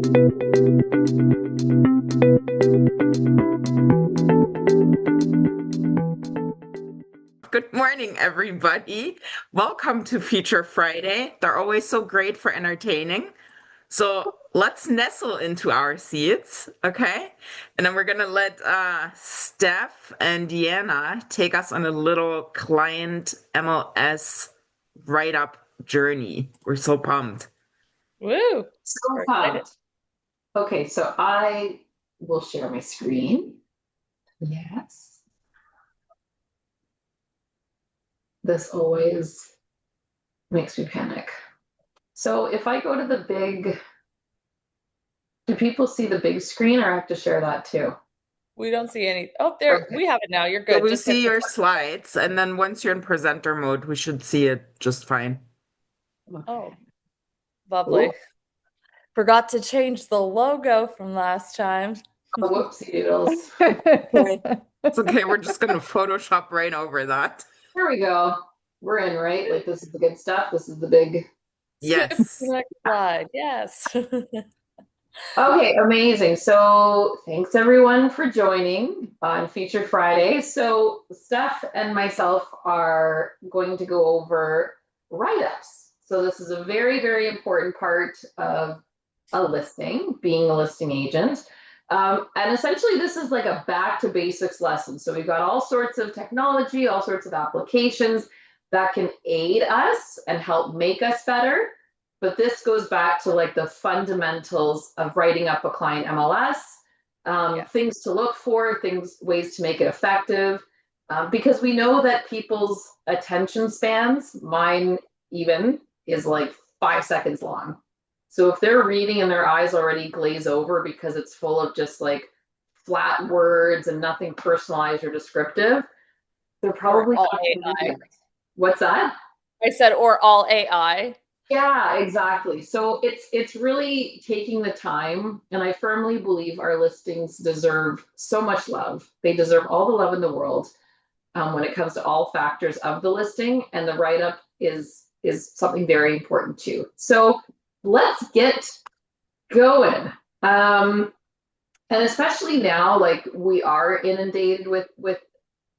Good morning, everybody. Welcome to Feature Friday. They're always so great for entertaining. So let's nestle into our seats, okay? And then we're gonna let Steph and Deanna take us on a little client MLS write-up journey. We're so pumped. Woo! So We're excited. pumped. Okay, so I will share my screen. Yes. This always makes me panic. So if I go to the big, do people see the big screen or I have to share that too? We don't see any. Oh, there, Okay. we have it now. You're So good. we Just hit see the your slides, and then once you're in presenter mode, we should see it just fine. Oh, Oh, lovely. Forgot to change the logo from last time. whoopsie doodles. It's okay, we're just gonna Photoshop right over that. There we go. We're in, right? Like this is the good stuff. This is the big. Skip to the Yes. next slide. Yes. Okay, amazing. So thanks everyone for joining on Feature Friday. So Steph and myself are going to go over write-ups. So this is a very, very important part of a listing, being a listing agent. And essentially this is like a back to basics lesson. So we've got all sorts of technology, all sorts of applications that can aid us and help make us better. But this goes back to like the fundamentals of writing up a client MLS, Yes. things to look for, ways to make it effective, because we know that people's attention spans, mine even, is like 5 seconds long. So if they're reading and their eyes already glaze over because it's full of just like flat words and nothing personalized or descriptive, they're Or probably all not going to read AI. it. What's that? I said, or all AI. Yeah, exactly. So it's really taking the time, and I firmly believe our listings deserve so much love. They deserve all the love in the world when it comes to all factors of the listing, and the write up is something very important too. So let's get going. And especially now, like we are inundated with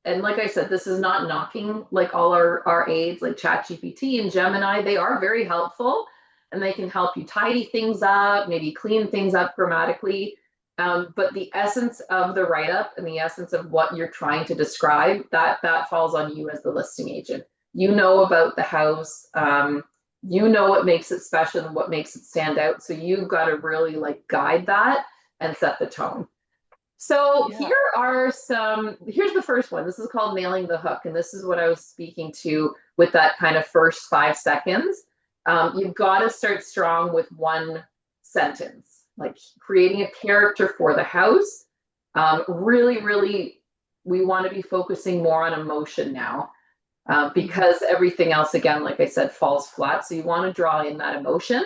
and like I said, this is not knocking like all our aids like ChatGPT and Gemini. They are very helpful and they can help you tidy things up, maybe clean things up grammatically. But the essence of the write-up and the essence of what you're trying to describe, that falls on you as the listing agent. You know about the house. You know what makes it special and what makes it stand out. So you've got to really like guide that and set the tone. So Yeah. here's the first one. This is called nailing the hook. And this is what I was speaking to with that kind of first 5 seconds. You've got to start strong with one sentence, like creating a character for the house. Really, really, we want to be focusing more on emotion now because everything else, again, like I said, falls flat. So you want to draw in that emotion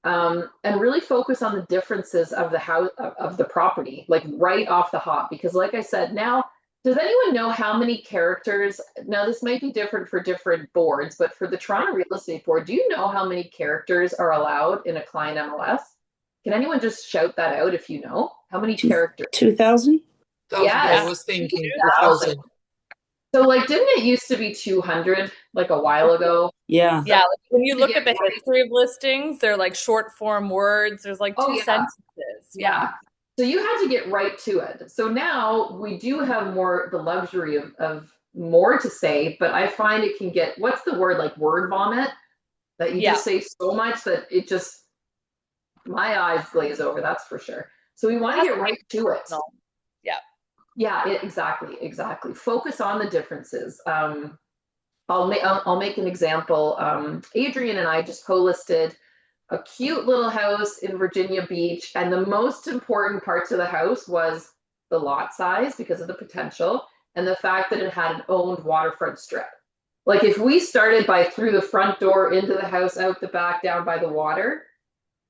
and really focus on the differences of the house of the property, like right off the hop. Because, like I said, now, does anyone know how many characters? Now, this might be different for different boards, but for the Toronto Real Estate Board, do you know how many characters are allowed in a client MLS? Can anyone just shout that out if you know how many characters? 2,000? Yes, I was thinking 2,000. 2,000. So, like, didn't it used to be 200 like a while ago? Yeah. Yeah, like when you To look get at the right. history of listings, they're like short form words. There's like Oh two yeah. sentences. Yeah. So you had to get right to it. So now we do have more the luxury of more to say, but I find it can get what's the word like word vomit that you Yeah. just say so much that it just my eyes glaze over, that's for sure. So we want to get right to it. Yeah. Yeah, exactly. Focus on the differences. I'll make an example. Adrian and I just co-listed a cute little house in Virginia Beach, and the most important parts of the house was the lot size because of the potential and the fact that it had an owned waterfront strip. Like if we started by through the front door into the house, out the back, down by the water,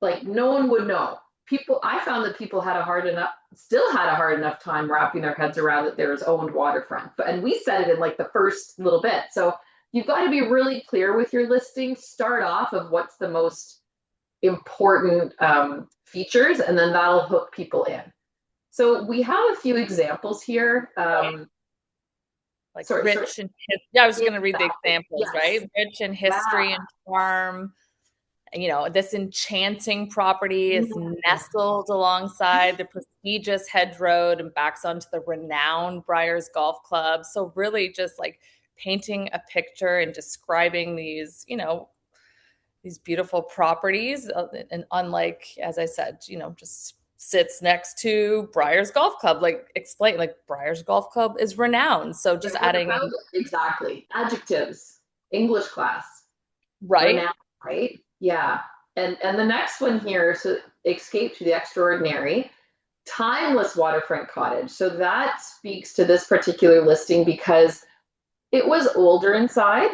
like no one would know. People, I found that people still had a hard enough time wrapping their heads around that there is owned waterfront. And we said it in like the first little bit. So you've got to be really clear with your listing. Start off of what's the most important features, and then that'll hook people in. So we have a few examples here. Like Sorry, sorry. rich in yeah, I was going to read the Exactly. examples, Yes. right? Rich in Yeah. history and charm. You know, this enchanting property is nestled alongside the prestigious hedge road and backs onto the renowned Briars Golf Club. So really just like painting a picture and describing these, you know, these beautiful properties. And unlike, as I said, you know, just sits next to Briars Golf Club, like explain, like Briars Golf Club is renowned. So just And what adding about in, it? Exactly. Adjectives. English class. right? Renowned, right? Yeah. And the next one here, so escape to the extraordinary, timeless waterfront cottage. So that speaks to this particular listing because it was older inside.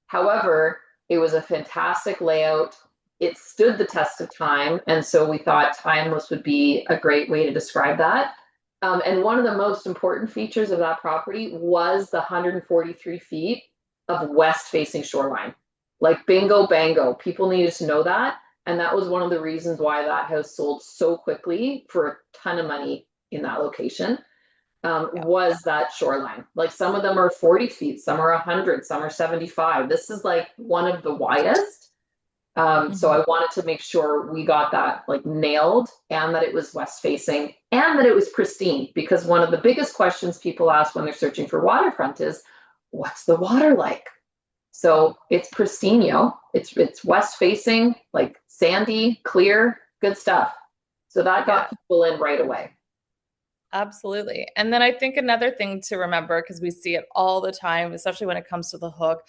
However, it was a fantastic layout. It stood the test of time. And so we thought timeless would be a great way to describe that. And one of the most important features of that property was the 143 feet of west facing shoreline. Like bingo, bango. People needed to know that. And that was one of the reasons why that house sold so quickly for a ton of money in that location. Yeah. Was that shoreline. Like some of them are 40 feet, some are 100, some are 75. This is like one of the widest. So I wanted to make sure we got that like nailed and that it was west facing and that it was pristine, because one of the biggest questions people ask when they're searching for waterfront is, what's the water like? So it's pristine, it's west facing, like sandy, clear, good stuff. So that Yeah. got people in right away. Absolutely. And then I think another thing to remember, because we see it all the time, especially when it comes to the hook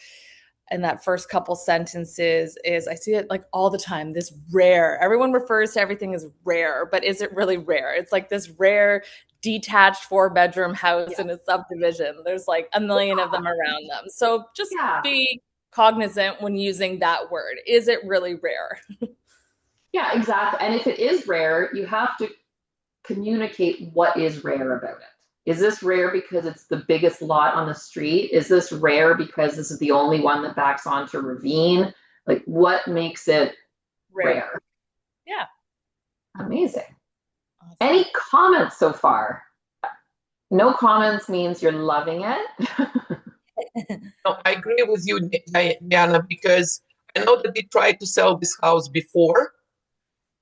and that first couple sentences, is I see it like all the time, this rare. Everyone refers to everything as rare, but is it really rare? It's like this rare detached 4-bedroom house Yeah. in a subdivision. There's like a million of them around them. So just Yeah. be cognizant when using that word. Is it really rare? Yeah, exactly. And if it is rare, you have to communicate what is rare about it. Is this rare because it's the biggest lot on the street? Is this rare because this is the only one that backs onto ravine? Like, what makes it Rare. rare? Yeah. Amazing. Awesome. Any comments so far? No comments means you're loving it. No, I agree with you, Diana, because I know that they tried to sell this house before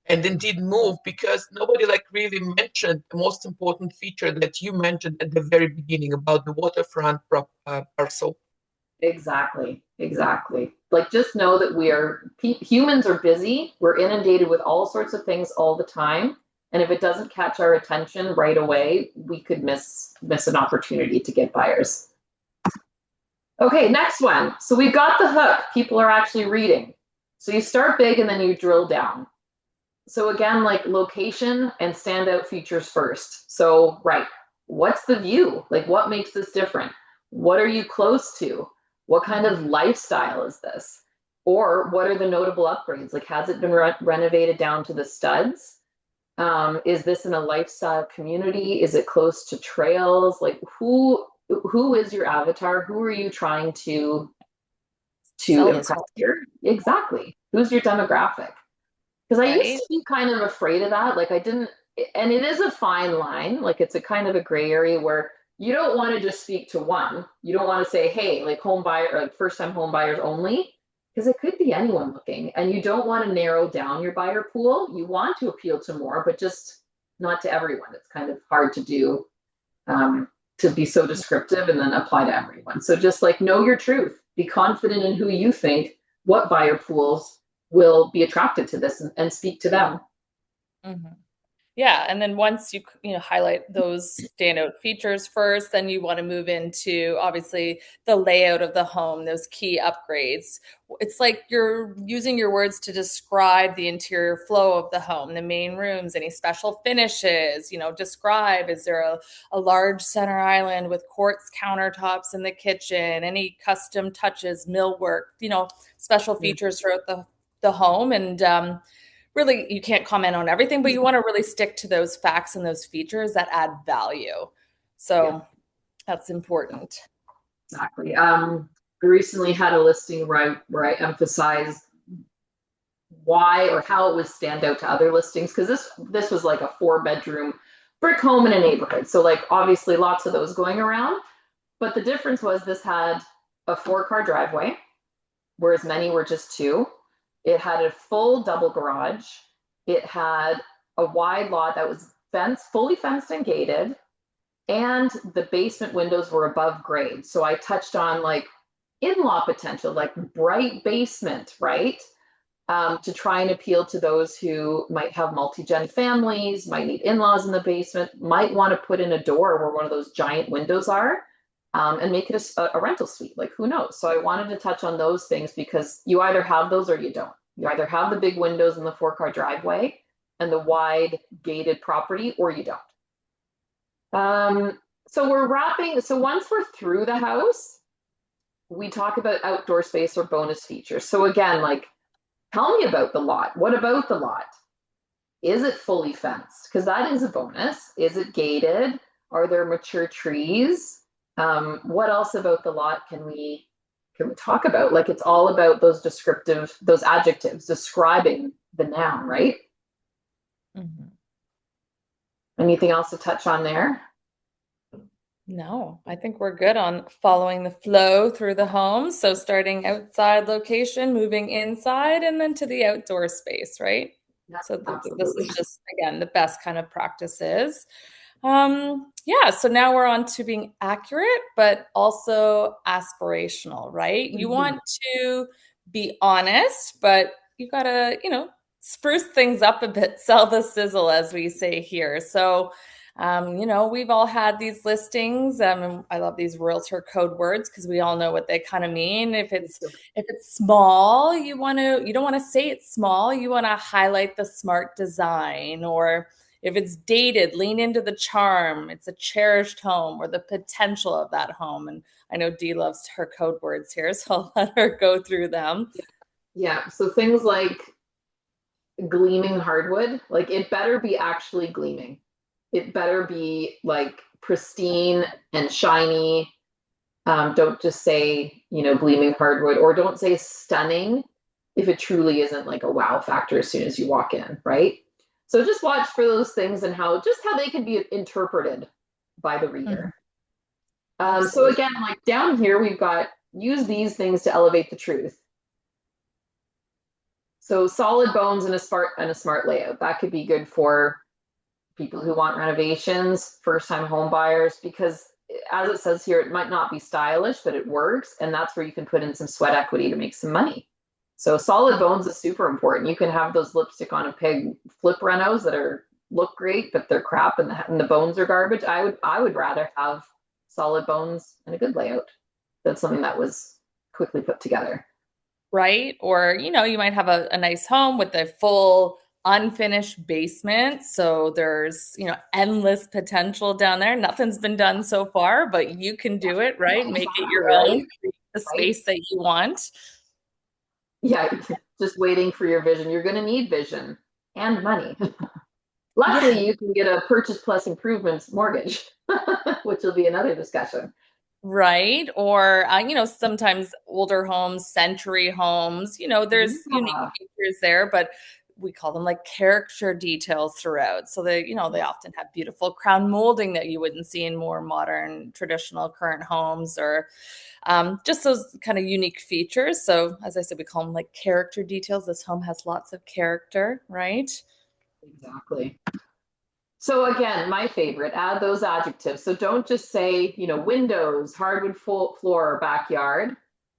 and then did move because nobody like really mentioned the most important feature that you mentioned at the very beginning about the waterfront parcel. Exactly, exactly. Like, just know that humans are busy. We're inundated with all sorts of things all the time. And if it doesn't catch our attention right away, we could miss an opportunity to get buyers. Okay, next one. So we've got the hook. People are actually reading. So you start big and then you drill down. So again, like location and standout features first. So, right, what's the view? Like, what makes this different? What are you close to? What kind of lifestyle is this? Or what are the notable upgrades? Like, has it been renovated down to the studs? Is this in a lifestyle community? Is it close to trails? Like, who is your avatar? Who are you trying to Sell this impress one, here? Exactly. Who's your demographic? Because I used right? to be kind of afraid of that. Like, I didn't, and it is a fine line. Like, it's a kind of a gray area where you don't want to just speak to one. You don't want to say, hey, like home buyer, like first time home buyers only, because it could be anyone looking. And you don't want to narrow down your buyer pool. You want to appeal to more, but just not to everyone. It's kind of hard to do, to be so descriptive and then apply to everyone. So just like know your truth, be confident in who you think, what buyer pools will be attracted to this, and speak to them. Mhm. Yeah, and then once you know highlight those standout features first, then you want to move into obviously the layout of the home, those key upgrades. It's like you're using your words to describe the interior flow of the home, the main rooms, any special finishes, you know, describe, is there a large center island with quartz countertops in the kitchen, any custom touches, millwork, you know, special features throughout the home. And really you can't comment on everything, but you want to really stick to those facts and those features that add value. Yeah, So that's important. exactly. I recently had a listing where I emphasized why or how it would stand out to other listings. Because this was like a 4-bedroom brick home in a neighborhood. So like obviously lots of those going around. But the difference was this had a 4-car driveway, whereas many were just 2. It had a full double garage. It had a wide lot that was fully fenced and gated, and the basement windows were above grade. So I touched on like in-law potential, like bright basement, right? To try and appeal to those who might have multi-gen families, might need in-laws in the basement, might want to put in a door where one of those giant windows are, and make it a rental suite. Like, who knows? So I wanted to touch on those things because you either have those or you don't. You either have the big windows in the 4-car driveway and the wide gated property, or you don't. So we're wrapping. So once we're through the house, we talk about outdoor space or bonus features. So again, like, tell me about the lot. What about the lot? Is it fully fenced? Because that is a bonus. Is it gated? Are there mature trees? What else about the lot can we talk about? Like, it's all about those adjectives describing the noun, right? Mm-hmm. Anything else to touch on there? No, I think we're good on following the flow through the home. So starting outside location, moving inside, and then to the outdoor space, right? Yeah, So this absolutely. is just, again, the best kind of practices. Yeah, so now we're on to being accurate, but also aspirational, right? You want to be honest, but you gotta, spruce things up a bit, sell the sizzle, as we say here. So we've all had these listings. I love these realtor code words because we all know what they kind of mean. If it's small, you don't want to say it's small. You want to highlight the smart design. Or if it's dated, lean into the charm. It's a cherished home or the potential of that home. And I know Dee loves her code words here, so I'll let her go through them. Yeah. So things like gleaming hardwood, like it better be actually gleaming. It better be like pristine and shiny. Don't just say, gleaming hardwood, or don't say stunning if it truly isn't like a wow factor as soon as you walk in, right? So just watch for those things and how they can be interpreted by the reader. So again, like down here, we've got use these things to elevate the truth. So solid bones and a smart layout. That could be good for people who want renovations, first-time home buyers, because as it says here, it might not be stylish, but it works. And that's where you can put in some sweat equity to make some money. So solid bones is super important. You can have those lipstick on a pig flip renos that look great, but they're crap and the bones are garbage. I would rather have solid bones and a good layout than something that was quickly put together. Right? Or, you might have a nice home with a full unfinished basement. So there's, endless potential down there. Nothing's been done so far, but you can do it, right? Make it your own, create the space that you want. Yeah, just waiting for your vision. You're going to need vision and money. Luckily, you can get a purchase plus improvements mortgage, which will be another discussion. Right. Or, sometimes older homes, century homes, there's unique features there, but we call them like character details throughout. So they often have beautiful crown molding that you wouldn't see in more modern, traditional current homes, or just those kind of unique features. So as I said, we call them like character details. This home has lots of character, right? Exactly. So again, my favorite, add those adjectives. So don't just say, windows, hardwood floor, backyard.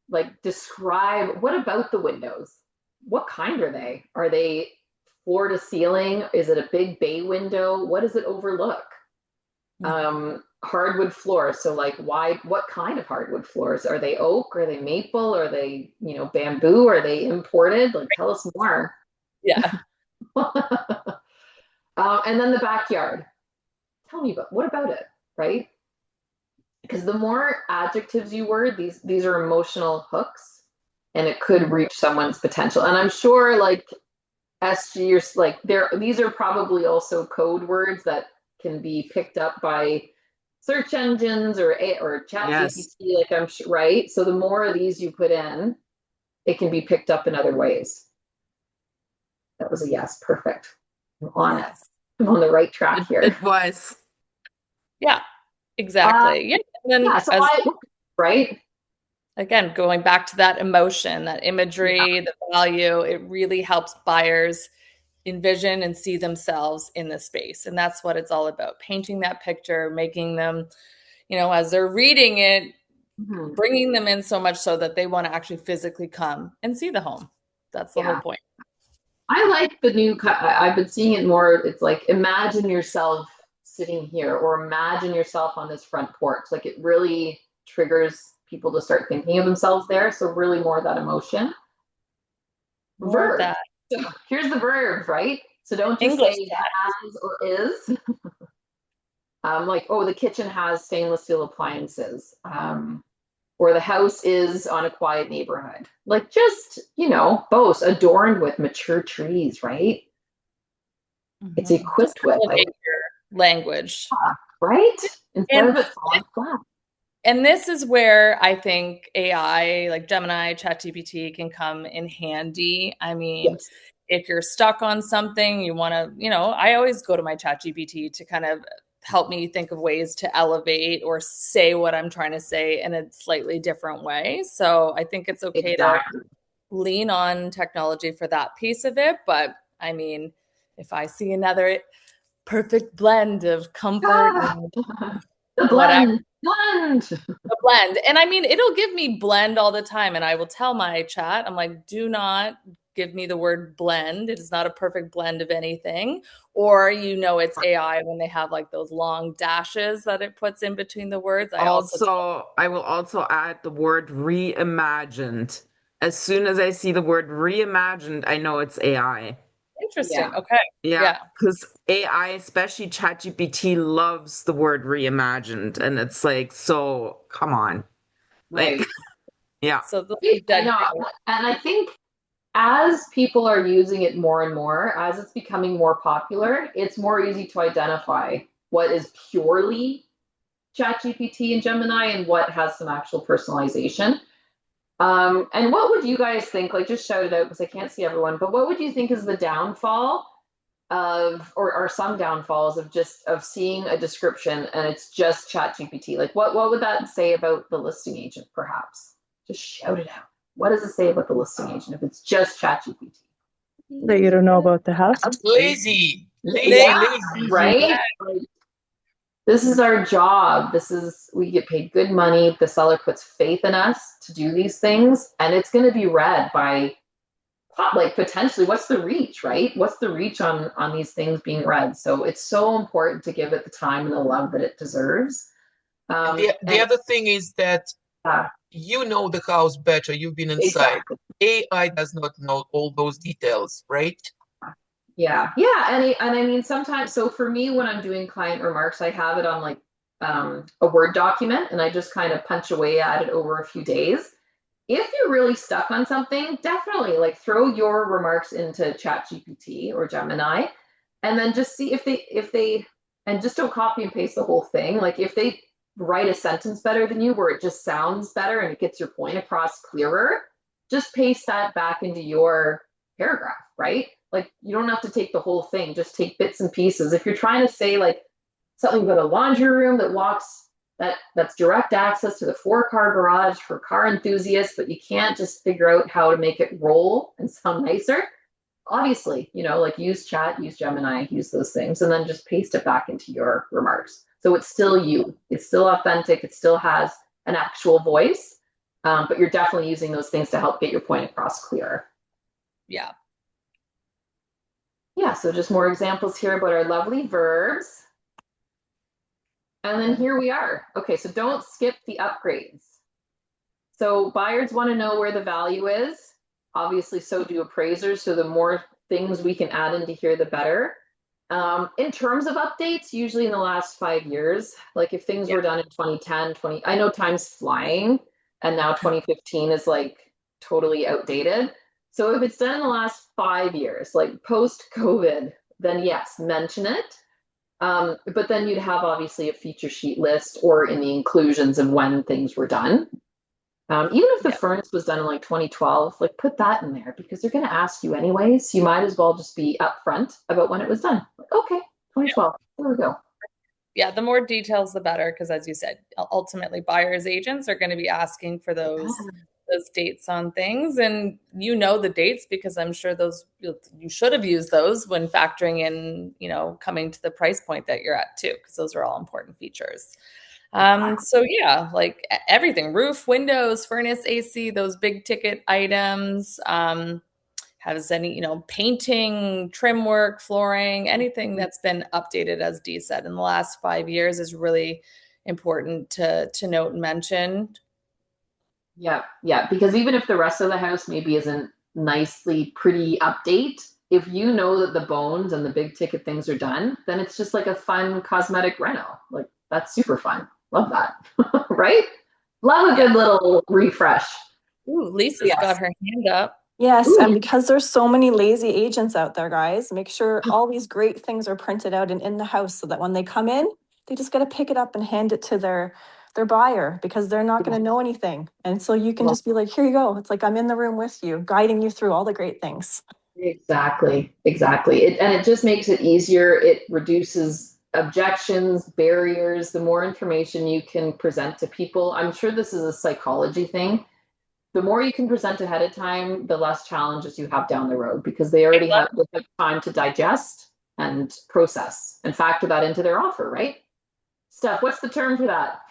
Like describe, what about the windows? What kind are they? Are they floor to ceiling? Is it a big bay window? What does it overlook? Hardwood floor. So like what kind of hardwood floors? Are they oak? Are they maple? Are they, bamboo? Are they imported? Like tell us more. Yeah. And then the backyard. Tell me what about it, right? Because the more adjectives you word, these are emotional hooks, and it could reach someone's potential. And I'm sure like SG or like these are probably also code words that can be picked up by search engines or chat Yes. GPT, like I'm sure, right? So the more of these you put in, it can be picked up in other ways. That was a yes. Perfect. I'm on it. Yes. I'm on the right track here. It was. Yeah, exactly. Yeah. And then Yeah. So as right. again, going back to that emotion, that Yeah. imagery, the value, it really helps buyers envision and see themselves in the space. And that's what it's all about. Painting that picture, making them, as they're reading it, Mhm. bringing them in so much so that they want to actually physically come and see the home. That's the whole Yeah. point. I like the new, I've been seeing it more. It's like, imagine yourself sitting here or imagine yourself on this front porch. Like it really triggers people to start thinking of themselves there. So really more of that emotion. More of Verb. that. So here's the verbs, right? So don't just English say chat. has or is. Like, oh, the kitchen has stainless steel appliances. Or the house is on a quiet neighborhood. Like just, boast, adorned with mature trees, right? It's Just equipped with, elevate your language. right? Instead And of it falling flat. And this is where I think AI, like Gemini, ChatGPT, can come in handy. I mean, Yes, if you're stuck on something, you want to, I always go to my ChatGPT to kind of help me think of ways to elevate or say what I'm trying to say in a slightly different way. So I think it's okay to exactly. lean on technology for that piece of it. But I mean, if I see another perfect blend of comfort Ah, and the whatever, blend. a blend. And I mean, it'll give me blend all the time. And I will tell my chat, I'm like, do not give me the word blend. It is not a perfect blend of anything. Or, it's AI when they have like those long dashes that it puts in between the words. I will also add the word reimagined. As soon as I see the word reimagined, I know it's AI. Interesting. Yeah, Okay. Yeah, Yeah. because AI, especially ChatGPT, loves the word reimagined. And it's like, so come on. Like, right. yeah, So the I dead know. thing. And I think as people are using it more and more, as it's becoming more popular, it's more easy to identify what is purely ChatGPT and Gemini and what has some actual personalization. And what would you guys think? Like, just shout it out because I can't see everyone. But what would you think is the downfall of, or some downfalls of just of seeing a description and it's just ChatGPT? Like, what would that say about the listing agent? Perhaps just shout it out. What does it say about the listing agent if it's just ChatGPT? That you don't know about the house. Lazy, lazy, Yeah, lazy. right. Like, this is our job. We get paid good money. The seller puts faith in us to do these things, and it's going to be read by, like, potentially, what's the reach, right? What's the reach on these things being read? So it's so important to give it the time and the love that it deserves. And the And other thing is that you know the house better. You've been inside. exactly. AI does not know all those details, right? Yeah, and I mean sometimes. So for me, when I'm doing client remarks, I have it on like a Word document, and I just kind of punch away at it over a few days. If you're really stuck on something, definitely like throw your remarks into ChatGPT or Gemini, and then just see if they and just don't copy and paste the whole thing. Like if they write a sentence better than you, where it just sounds better and it gets your point across clearer, just paste that back into your paragraph, right? Like you don't have to take the whole thing, just take bits and pieces. If you're trying to say like something about a laundry room that's direct access to the 4-car garage for car enthusiasts, but you can't just figure out how to make it roll and sound nicer. Obviously, like use chat, use Gemini, use those things, and then just paste it back into your remarks. So it's still you, it's still authentic, it still has an actual voice, but you're definitely using those things to help get your point across clearer. Yeah. Yeah, so just more examples here about our lovely verbs. And then here we are. Okay, so don't skip the upgrades. So buyers want to know where the value is. Obviously, so do appraisers. So the more things we can add into here, the better. In terms of updates, usually in the last 5 years, like if things were done in 2010, I know time's flying, and now 2015 is like totally outdated. So if it's done in the last 5 years, like post-COVID, then yes, mention it. But then you'd have obviously a feature sheet list or in the inclusions of when things were done. Even if the furnace was done in like 2012, like put that in there because they're going to ask you anyways. So you might as well just be upfront about when it was done. Like, okay, 2012. There we go. Yeah, the more details, the better, because as you said, ultimately buyers agents are going to be asking for those dates on things, and you know the dates because I'm sure those you should have used those when factoring in, coming to the price point that you're at too, because those are all important features. So yeah, like everything, roof, windows, furnace, AC, those big ticket items. Has any, painting, trim work, flooring, anything that's been updated, as Dee said, in the last 5 years is really important to note and mention. Yeah, yeah. Because even if the rest of the house maybe isn't nicely pretty update, if you know that the bones and the big ticket things are done, then it's just like a fun cosmetic reno. Like that's super fun. Love that. Right? Love a good little refresh. Ooh, Lisa's got her hand up. Yes, Ooh. and because there's so many lazy agents out there, guys, make sure all these great things are printed out and in the house so that when they come in, they just got to pick it up and hand it to their buyer because they're not going to know anything. And so you can just be like, here you go. It's like I'm in the room with you, guiding you through all the great things. Exactly, exactly. And it just makes it easier. It reduces objections, barriers, the more information you can present to people. I'm sure this is a psychology thing. The more you can present ahead of time, the less challenges you have down the road because they already have time to digest and process and factor that into their offer, right? Steph, what's the term for that?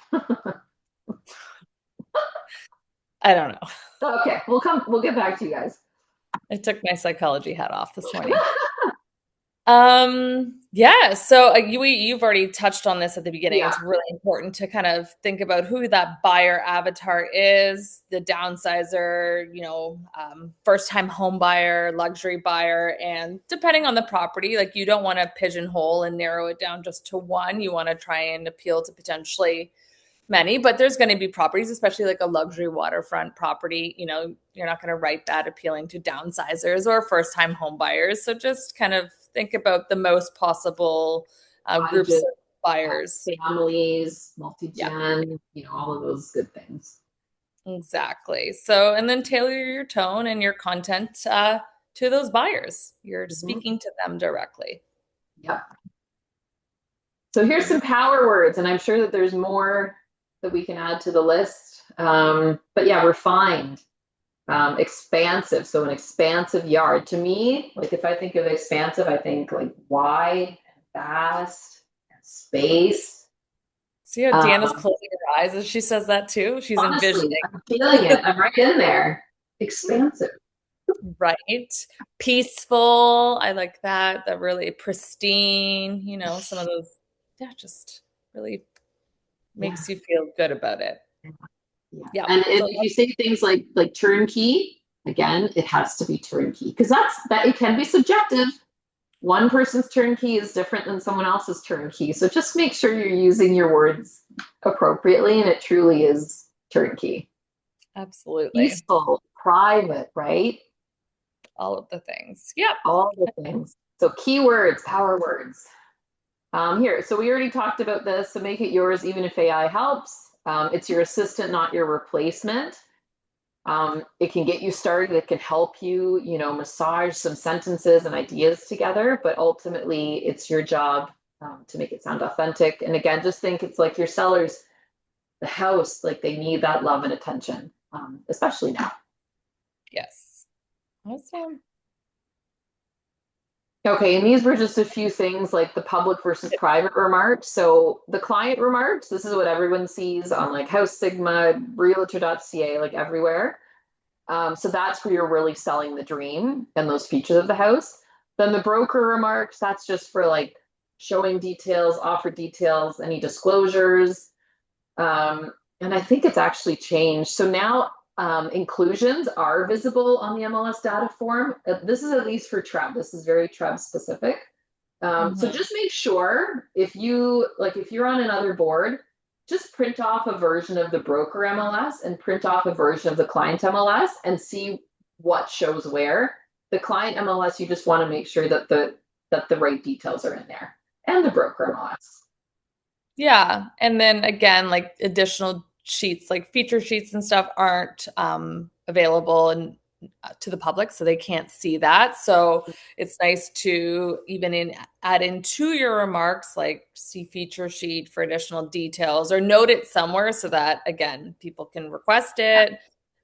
I don't know. Okay, we'll get back to you guys. I took my psychology hat off this morning. Yeah, so you've already touched on this at the beginning. Yeah. It's really important to kind of think about who that buyer avatar is, the downsizer, first-time home buyer, luxury buyer, and depending on the property, like you don't want to pigeonhole and narrow it down just to one. You want to try and appeal to potentially many, but there's going to be properties, especially like a luxury waterfront property, you're not going to write that appealing to downsizers or first-time home buyers. So just kind of think about the most possible groups of buyers. Families, multi-gen, all of those good things. Exactly. So, and then tailor your tone and your content to those buyers. You're speaking to them directly. Yep. So here's some power words, and I'm sure that there's more that we can add to the list. But yeah, refined, expansive. So an expansive yard. To me, like if I think of expansive, I think like wide and vast and space. See how Deanna's closing her eyes as she says that too? She's honestly, envisioning. I'm feeling it. I'm right in there. Expansive. Right. Peaceful. I like that. That really pristine, some of those, just really makes you feel good about it. Yeah. And if you say things like turnkey, again, it has to be turnkey because that it can be subjective. One person's turnkey is different than someone else's turnkey. So just make sure you're using your words appropriately and it truly is turnkey. Absolutely. Peaceful, private, right? All of the things. Yep. All the things. So keywords, power words. Here, so we already talked about this. So make it yours, even if AI helps. It's your assistant, not your replacement. It can get you started. It can help you, massage some sentences and ideas together. But ultimately, it's your job to make it sound authentic. And again, just think it's like your sellers, the house, like they need that love and attention, especially now. Yes. Awesome. Okay, and these were just a few things like the public versus private remarks. So the client remarks, this is what everyone sees on like House Sigma, Realtor.ca, like everywhere. So that's where you're really selling the dream and those features of the house. Then the broker remarks, that's just for like showing details, offer details, any disclosures. And I think it's actually changed. So now inclusions are visible on the MLS data form. This is at least for TREB. This is very TREB specific. So just make sure if you're on another board, just print off a version of the broker MLS and print off a version of the client MLS and see what shows where. The client MLS, you just want to make sure that the right details are in there, and the broker MLS. Yeah. And then again, like additional sheets, like feature sheets and stuff, aren't available and to the public, so they can't see that. So it's nice to even add into your remarks, like see feature sheet for additional details, or note it somewhere so that again people can request it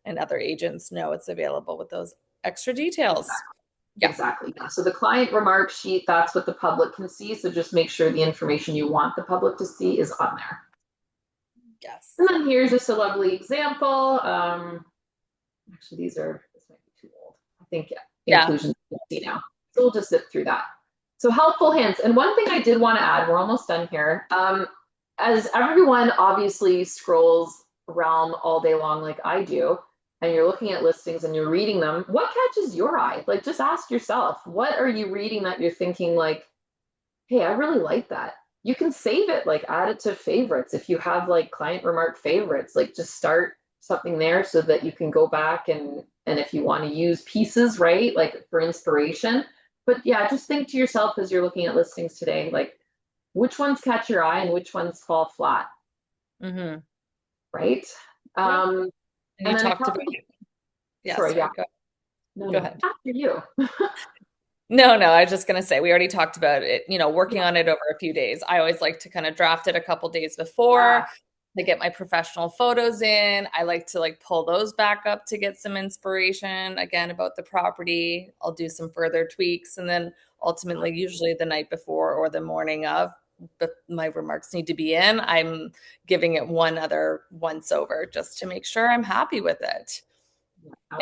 and other agents know it's available with those extra details. Yeah. Exactly. Yeah. So the client remark sheet, that's what the public can see. So just make sure the information you want the public to see is on there. Yes. And then here's just a lovely example. Actually, this might be too old. I think, yeah, inclusion see now. So we'll just zip through that. So helpful hints. And one thing I did want to add, we're almost done here. As everyone obviously scrolls Realm all day long like I do, and you're looking at listings and you're reading them, what catches your eye? Like, just ask yourself, what are you reading that you're thinking like, hey, I really like that. You can save it, like add it to favorites. If you have like client remark favorites, like just start something there so that you can go back and if you want to use pieces, right, like for inspiration. But yeah, just think to yourself as you're looking at listings today, like which ones catch your eye and which ones fall flat. Mm-hmm. Right. And you talked about sorry, yeah. Go ahead. After you. No, I was just going to say, we already talked about it, working on it over a few days. I always like to kind of draft it a couple days before. I get my professional photos in. I like to pull those back up to get some inspiration again about the property. I'll do some further tweaks, and then ultimately, usually the night before or the morning of, but my remarks need to be in, I'm giving it one other once over just to make sure I'm happy with it.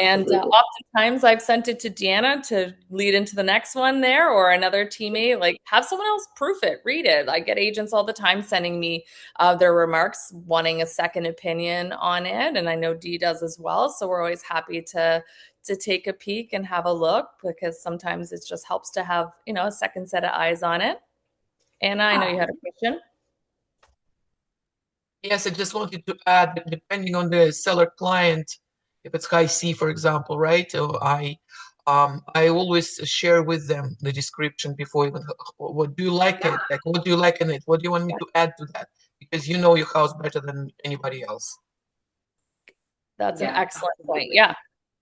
And oftentimes I've sent it to Deanna to lead into the next one there, or another teammate, like have someone else proof it, read it. I get agents all the time sending me their remarks, wanting a second opinion on it. And I know Dee does as well. So we're always happy to take a peek and have a look, because sometimes it just helps to have, a second set of eyes on it. Anna, I know you had a question. Yes, I just wanted to add that depending on the seller client, if it's high C, for example, right? So I always share with them the description before even, what do you like it? Like, what do you like in it? What do you want me to add to that? Because you know your house better than anybody else. That's an excellent point. Yeah.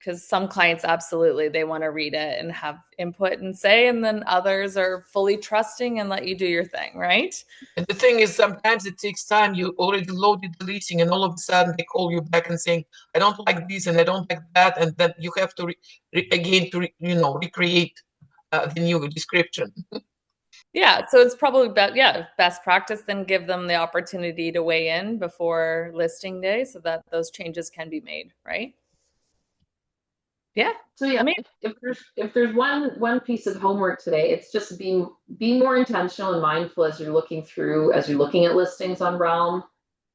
Because some clients, absolutely, they want to read it and have input and say, and then others are fully trusting and let you do your thing, right? And the thing is, sometimes it takes time. You already loaded the listing, and all of a sudden they call you back and saying, "I don't like this and I don't like that," and then you have to recreate the new description. Yeah, so it's probably best practice, then give them the opportunity to weigh in before listing day so that those changes can be made, right? Yeah. So yeah, if there's one piece of homework today, it's just being more intentional and mindful as you're looking at listings on Realm,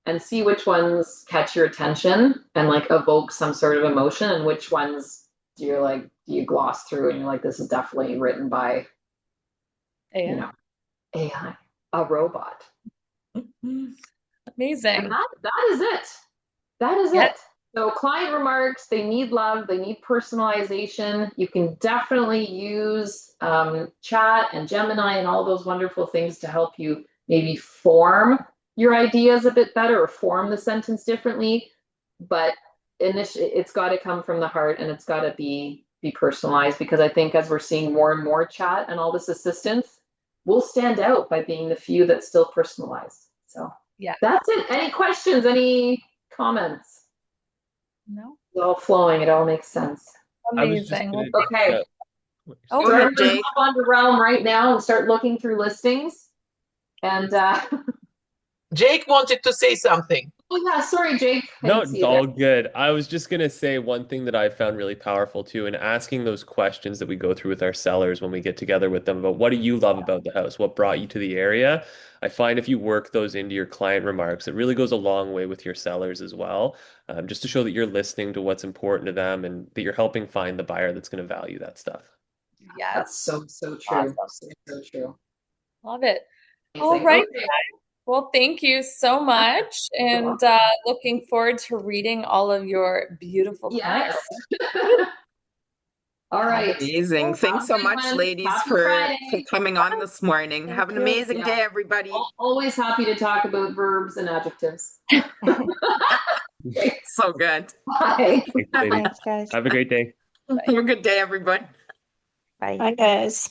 and see which ones catch your attention and evoke some sort of emotion, and which ones do you gloss through and you're like, this is definitely written by AI, a robot. Amazing. And that is it. That is it. So client remarks, they need love, they need personalization. You can definitely use chat and Gemini and all those wonderful things to help you maybe form your ideas a bit better or form the sentence differently. But initially, it's got to come from the heart, and it's got to be personalized, because I think as we're seeing more and more chat and all this assistance, we'll stand out by being the few that's still personalized. So that's it. Any questions? Any comments? No. It's all flowing. It all makes sense. Amazing. Okay. Oh, so we're going to hop on to Realm right now and start looking through listings. And Jake wanted to say something. Oh yeah, sorry, Jake. No, it's all good. I was just gonna say one thing that I found really powerful too, in asking those questions that we go through with our sellers when we get together with them about what do you love about the house? What brought you to the area? I find if you work those into your client remarks, it really goes a long way with your sellers as well, just to show that you're listening to what's important to them and that you're helping find the buyer that's going to value that stuff. Yeah, that's so true. Awesome. So true. Love it. All right. Okay. Well, thank you so much, and looking forward to reading all of your beautiful clients. All right. Amazing. Thanks so much, ladies, Happy for Friday. coming on this morning. Have an amazing day, everybody. Always happy to talk about verbs and adjectives. So good. Bye. Thanks, ladies. Thanks, guys. Have a great day. Have a good day, everyone. Bye. Bye, guys.